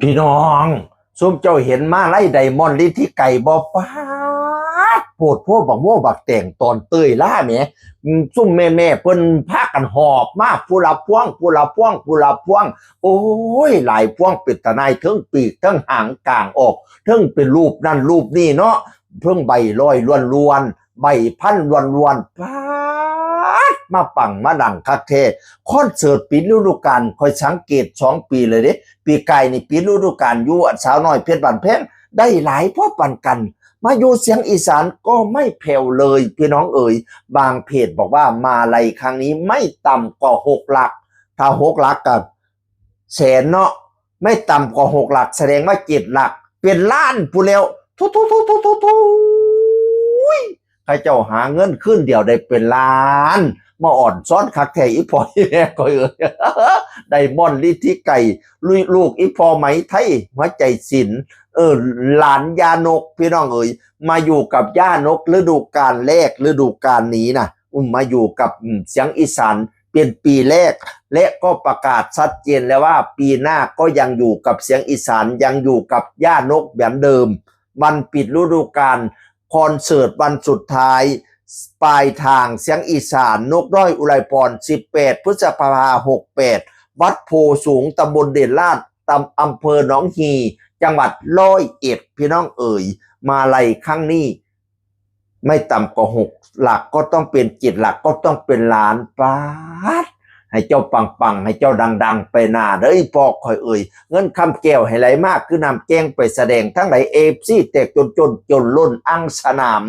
พี่น้องซุมเจ้าเห็นมาไล่ไดมอนด์ลิ้นที่ไก่บ่ป้าดโพดพวกบักโม่บักแต่งตอนเตยล่าแหมซุ่มแม่เพิ่นพากันหอบมาผู้ละพวงผู้ละพวงผู้ละพวงโอ้ยหลายพวงเป็นตะนายทั้งปีกทั้งหางกลางออกทั้งเป็นรูปนั่นรูปนี่เนาะเพิ่งใบลอยล้วนๆใบพันล้วนๆป้าดมาปังมาดังคักแท้คอนเสิร์ตปิดฤดูกาลคอยสังเกต2 ปีเลยเด้ปีกายนี่ปิดฤดูกาลอยู่สาวน้อยเพชรบ้านแพงได้หลายพอปันกันมาอยู่เสียงอีสานก็ไม่แผ่วเลยพี่น้องเอ๋ยบางเพจบอกว่ามาลัยครั้งนี้ไม่ต่ำกว่า6 หลักถ้า6 หลักกับแสนเนาะไม่ต่ำกว่า6 หลักแสดงว่า7 หลักเป็นล้านผู้แล้วทุใครเจ้าหาเงินขึ้นเดียวได้เป็นล้านมาอ่อนซ้อนคักแท้อีพอแม่ก็ไดมอนด์ลิธิไก่ลูกอีพอไหมไทยหัวใจศิลป์หลานยานกพี่น้องเอ๋ยมาอยู่กับย่านกฤดูกาลแรกฤดูกาลนี้นะมาอยู่กับเสียงอีสานเป็นปีแรกและก็ประกาศชัดเจนแล้วว่าปีหน้าก็ยังอยู่กับเสียงอีสานยังอยู่กับย่านกแบบเดิมวันปิดฤดูกาลคอนเสิร์ตวันสุดท้ายปลายทางเสียงอีสานนกน้อยอุไรพร18 พฤษภาคม 68วัดโพสูงตำบลเด่นลาดอำเภอหนองฮีจังหวัด101พี่น้องเอ๋ยมาลัยครั้งนี้ไม่ต่ำกว่า6 หลักก็ต้องเป็น7 หลักก็ต้องเป็นล้านบาทให้เจ้าปังให้เจ้าดังๆไปหน้าเด้อพอคอยเอ่ยเงินคำแก้วให้ไหลมากคือนำแกงไปแสดงทั้งหลายFCแตกจนล้นอังสนาม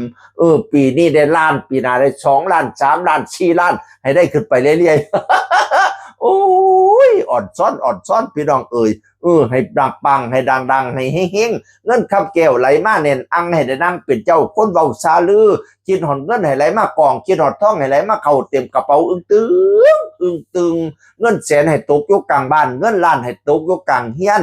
ปีนี้ได้ล้านปีหน้าได้2 ล้าน3 ล้าน4 ล้านให้ได้ขึ้นไปเรื่อยๆโอ้ยอ่อนซ้อนพี่น้องเอ่ยให้ปังให้ดังให้เฮงๆเงินคำแก้วไหลมาเน่นอังให้ได้นั่งเป็นเจ้าคนเว้าซาลือคิดหอนเงินให้ไหลมากองคิดหอดทองให้ไหลมาเข้าเต็มกระเป๋าอึ้งตึงเงินแสนให้ตกอยู่กลางบ้านเงินล้านให้ตกอยู่กลางเฮียน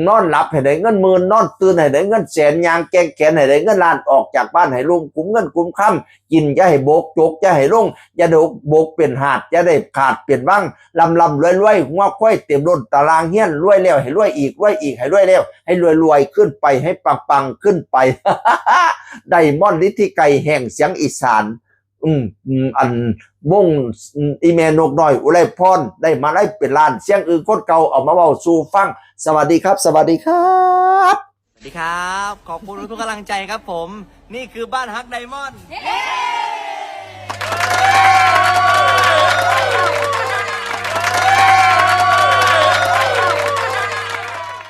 นอนหลับให้ได้เงินหมื่นนอนตื่นให้ได้เงินแสนยางแกงแขนให้ได้เงินล้านออกจากบ้านให้ลุงคุ้มเงินคุ้มค่ำกินอย่าให้โบกจกอย่าให้ลงอย่าโดกโบกเป็นหาดอย่าได้ขาดเปลี่ยนบ้างลำรวยหัวค่อยเต็มล้นตารางเฮียนรวยแล้วให้รวยอีกให้รวยแล้วให้รวยขึ้นไปให้ปังขึ้นไป ไดมอนด์ลิธิไก่แห่งเสียงอีสานอันวงอีเมนกน้อยอุไรพรได้มาไล่เป็นล้านเสียงอื่นคนเก่าเอามาเว้าสู่ฟังสวัสดีครับสวัสดีครับสวัสดีครับขอบคุณทุกกำลังใจครับผมนี่คือบ้านฮักไดมอนด์